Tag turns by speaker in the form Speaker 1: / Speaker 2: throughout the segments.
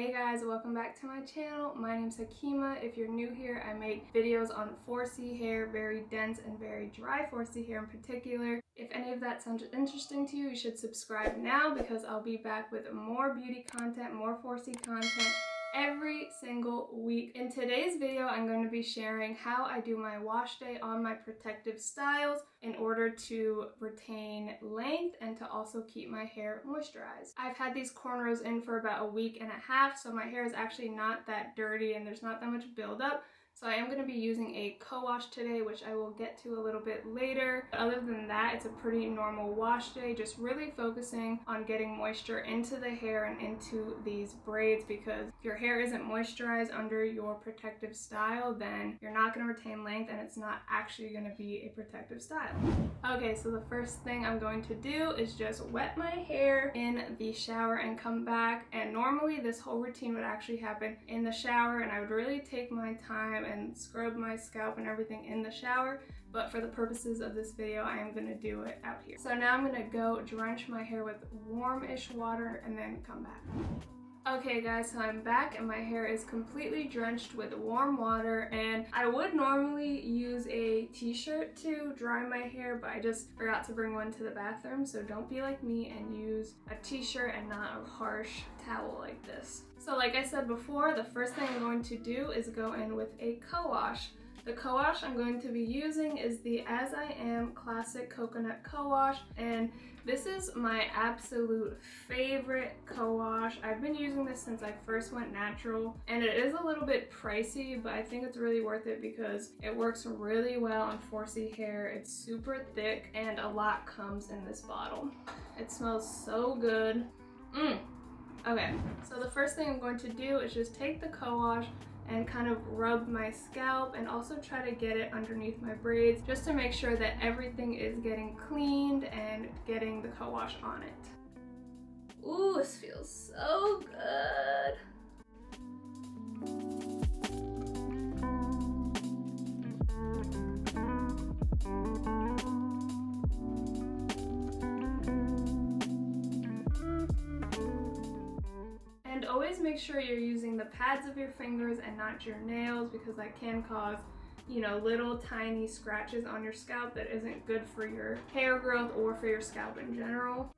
Speaker 1: Hey guys, welcome back to my channel. My name's Hakima. If you're new here, I make videos on 4C hair, very dense and very dry 4C hair in particular. If any of that sounds interesting to you, you should subscribe now because I'll be back with more beauty content, more 4C content every single week. In today's video, I'm going to be sharing how I do my wash day on my protective styles in order to retain length and to also keep my hair moisturized. I've had these cornrows in for about a week and a half, so my hair is actually not that dirty and there's not that much buildup. So I am going to be using a co-wash today, which I will get to a little bit later. But other than that, it's a pretty normal wash day, just really focusing on getting moisture into the hair and into these braids, because if your hair isn't moisturized under your protective style, then you're not going to retain length and it's not actually going to be a protective style. Okay, so the first thing I'm going to do is just wet my hair in the shower and come back. And normally this whole routine would actually happen in the shower, and I would really take my time and scrub my scalp and everything in the shower, but for the purposes of this video I am going to do it out here. So now I'm going to go drench my hair with warm-ish water and then come back. Okay guys, so I'm back and my hair is completely drenched with warm water, and I would normally use a t-shirt to dry my hair, but I just forgot to bring one to the bathroom, so don't be like me and use a t-shirt and not a harsh towel like this. So like I said before, the first thing I'm going to do is go in with a co-wash. The co-wash I'm going to be using is the As I Am Classic Coconut Co-Wash, and this is my absolute favorite co-wash. I've been using this since I first went natural, and it is a little bit pricey, but I think it's really worth it because it works really well on 4C hair. It's super thick and a lot comes in this bottle. It smells so good. Okay, so the first thing I'm going to do is just take the co-wash and kind of rub my scalp and also try to get it underneath my braids just to make sure that everything is getting cleaned and getting the co-wash on it. Ooh, this feels so good. And always make sure you're using the pads of your fingers and not your nails, because that can cause, you know, little tiny scratches on your scalp that isn't good for your hair growth or for your scalp in general.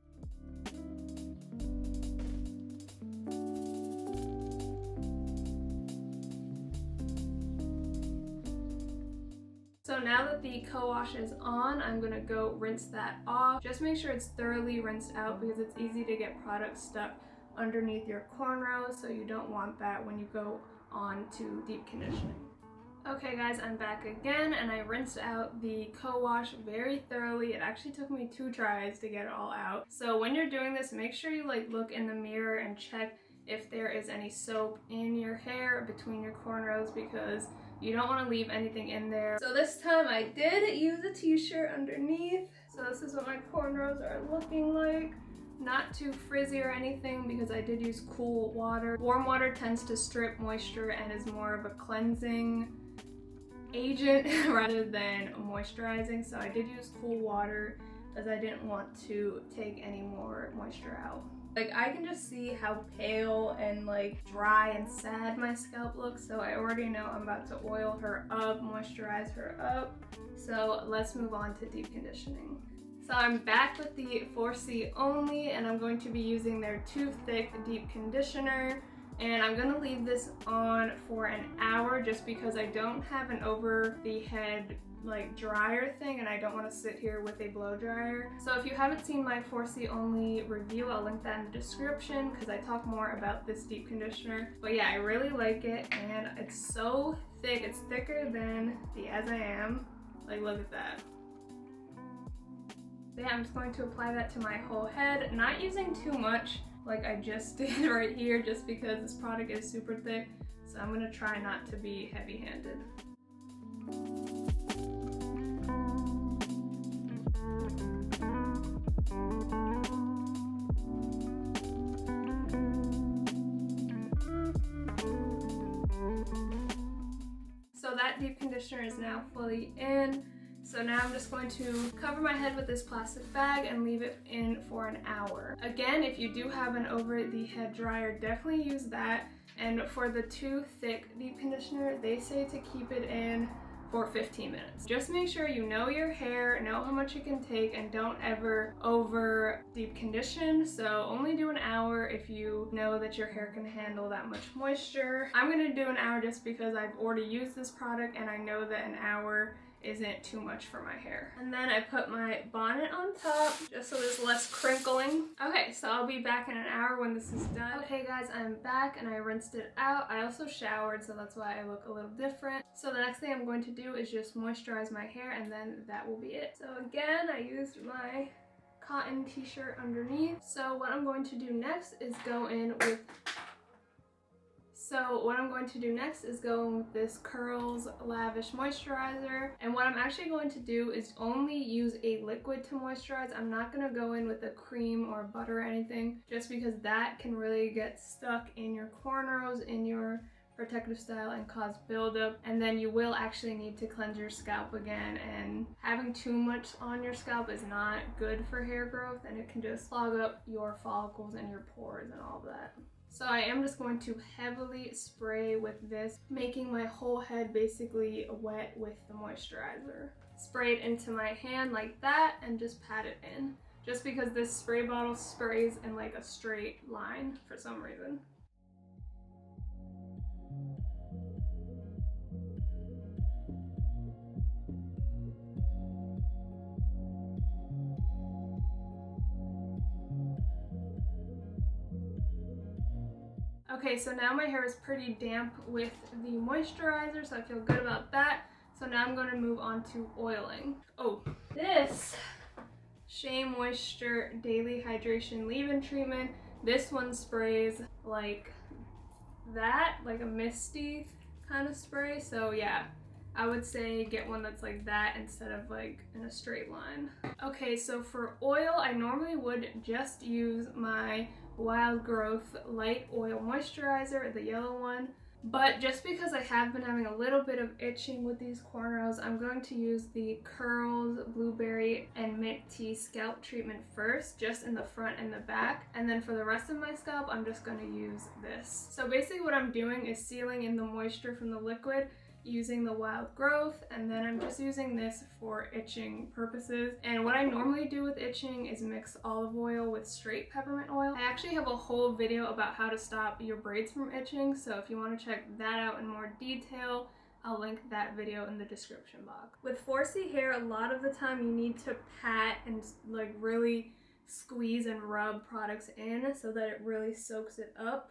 Speaker 1: So now that the co-wash is on, I'm gonna go rinse that off. Just make sure it's thoroughly rinsed out because it's easy to get product stuck underneath your cornrows, so you don't want that when you go on to deep conditioning. Okay guys, I'm back again and I rinsed out the co-wash very thoroughly. It actually took me 2 tries to get it all out. So when you're doing this, make sure you look in the mirror and check if there is any soap in your hair between your cornrows, because you don't want to leave anything in there. So this time I did use a t-shirt underneath. So this is what my cornrows are looking like. Not too frizzy or anything because I did use cool water. Warm water tends to strip moisture and is more of a cleansing agent rather than moisturizing. So I did use cool water as I didn't want to take any more moisture out. I can just see how pale and dry and sad my scalp looks, so I already know I'm about to oil her up, moisturize her up. So let's move on to deep conditioning. So I'm back with the 4C only, and I'm going to be using their Too Thick Deep Conditioner, and I'm going to leave this on for an hour just because I don't have an over the head dryer thing and I don't want to sit here with a blow dryer. So if you haven't seen my 4C only review, I'll link that in the description because I talk more about this deep conditioner. But yeah, I really like it and it's so thick. It's thicker than the As I Am. Look at that. So yeah, I'm just going to apply that to my whole head, not using too much like I just did right here just because this product is super thick. So I'm going to try not to be heavy-handed. So that deep conditioner is now fully in. So now I'm just going to cover my head with this plastic bag and leave it in for an hour. Again, if you do have an over the head dryer, definitely use that. And for the Too Thick deep conditioner, they say to keep it in for 15 minutes. Just make sure you know your hair, know how much it can take, and don't ever over deep condition. So only do an hour if you know that your hair can handle that much moisture. I'm gonna do an hour just because I've already used this product and I know that an hour isn't too much for my hair. And then I put my bonnet on top just so there's less crinkling. Okay, so I'll be back in an hour when this is done. Okay guys, I'm back and I rinsed it out. I also showered, so that's why I look a little different. So the next thing I'm going to do is just moisturize my hair, and then that will be it. So again, I used my cotton t-shirt underneath. So what I'm going to do next is go in with this Curls Lavish Moisturizer. And what I'm actually going to do is only use a liquid to moisturize. I'm not going to go in with a cream or butter or anything, just because that can really get stuck in your cornrows, in your protective style, and cause buildup. And then you will actually need to cleanse your scalp again. And having too much on your scalp is not good for hair growth, and it can just clog up your follicles and your pores and all that. So I am just going to heavily spray with this, making my whole head basically wet with the moisturizer. Spray it into my hand like that and just pat it in. Just because this spray bottle sprays in like a straight line for some reason. Okay, so now my hair is pretty damp with the moisturizer, so I feel good about that. So now I'm going to move on to oiling. Oh, this Shea Moisture Daily Hydration Leave-In Treatment. This one sprays like that, like a misty kind of spray. So yeah, I would say get one that's like that instead of like in a straight line. Okay, so for oil, I normally would just use my Wild Growth Light Oil Moisturizer, the yellow one. But just because I have been having a little bit of itching with these cornrows, I'm going to use the Curls Blueberry and Mint Tea Scalp Treatment first, just in the front and the back. And then for the rest of my scalp, I'm just going to use this. So basically what I'm doing is sealing in the moisture from the liquid using the Wild Growth, and then I'm just using this for itching purposes. And what I normally do with itching is mix olive oil with straight peppermint oil. I actually have a whole video about how to stop your braids from itching, so if you want to check that out in more detail, I'll link that video in the description box. With 4C hair, a lot of the time you need to pat and like really squeeze and rub products in so that it really soaks it up.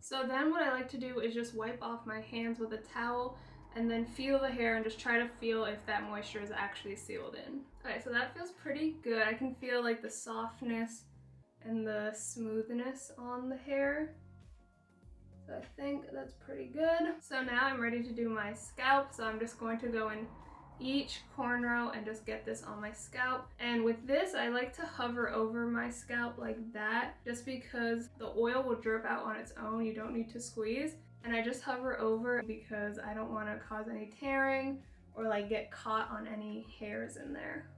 Speaker 1: So then what I like to do is just wipe off my hands with a towel and then feel the hair and just try to feel if that moisture is actually sealed in. Okay, so that feels pretty good. I can feel like the softness and the smoothness on the hair. So I think that's pretty good. So now I'm ready to do my scalp. So I'm just going to go in each cornrow and just get this on my scalp. And with this, I like to hover over my scalp like that, just because the oil will drip out on its own. You don't need to squeeze. And I just hover over because I don't want to cause any tearing or like get caught on any hairs in there.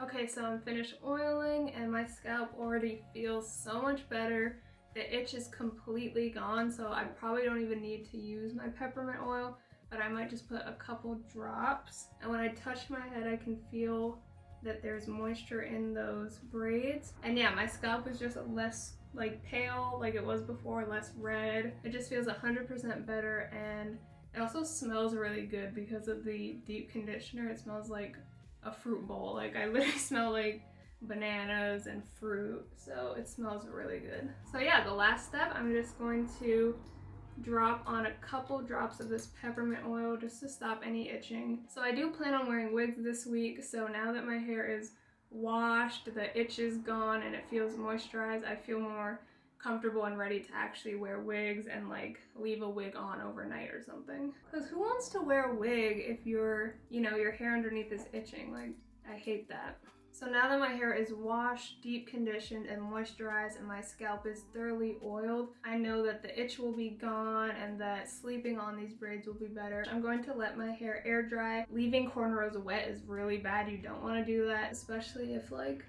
Speaker 1: Okay, so I'm finished oiling and my scalp already feels so much better. The itch is completely gone, so I probably don't even need to use my peppermint oil, but I might just put a couple drops. And when I touch my head, I can feel that there's moisture in those braids. And yeah, my scalp is just less like pale like it was before, less red. It just feels 100% better, and it also smells really good because of the deep conditioner. It smells like a fruit bowl. Like I literally smell like bananas and fruit, so it smells really good. So yeah, the last step, I'm just going to drop on a couple drops of this peppermint oil just to stop any itching. So I do plan on wearing wigs this week, so now that my hair is washed, the itch is gone, and it feels moisturized, I feel more comfortable and ready to actually wear wigs and like leave a wig on overnight or something. Because who wants to wear a wig if your hair underneath is itching? Like, I hate that. So now that my hair is washed, deep conditioned, and moisturized, and my scalp is thoroughly oiled, I know that the itch will be gone and that sleeping on these braids will be better. I'm going to let my hair air dry. Leaving cornrows wet is really bad. You don't want to do that, especially if like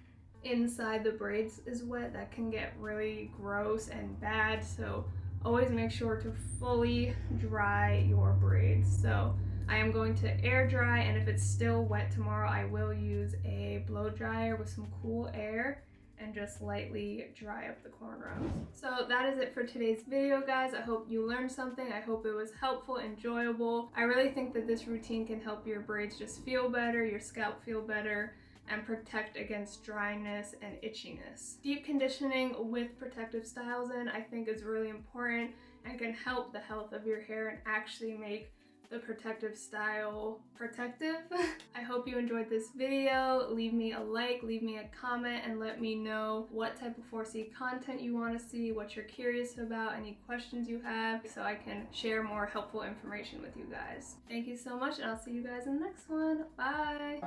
Speaker 1: inside the braids is wet. That can get really gross and bad. So always make sure to fully dry your braids. So I am going to air dry, and if it's still wet tomorrow, I will use a blow dryer with some cool air and just lightly dry up the cornrows. So that is it for today's video, guys. I hope you learned something. I hope it was helpful, enjoyable. I really think that this routine can help your braids just feel better, your scalp feel better, and protect against dryness and itchiness. Deep conditioning with protective styles in, I think, is really important and can help the health of your hair and actually make the protective style protective. I hope you enjoyed this video. Leave me a like, leave me a comment, and let me know what type of 4C content you want to see, what you're curious about, any questions you have, so I can share more helpful information with you guys. Thank you so much, and I'll see you guys in the next one. Bye!